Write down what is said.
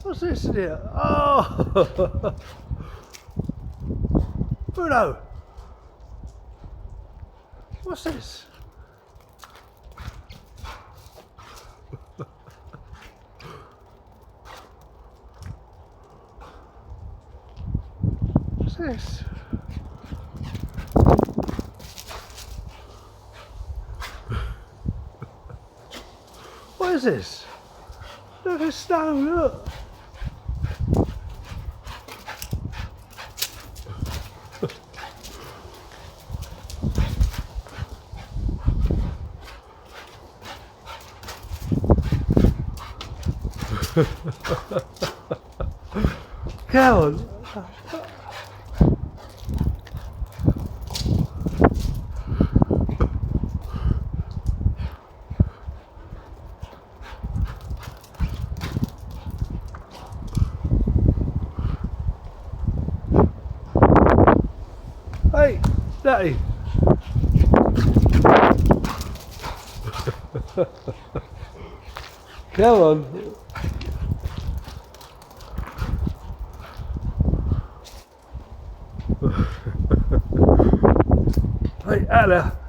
What's this in here? Oh! Bruno! What's this? What's this? What is this? Look at snow, look! Come on! Hey, Daddy! Come on! Hey, out there!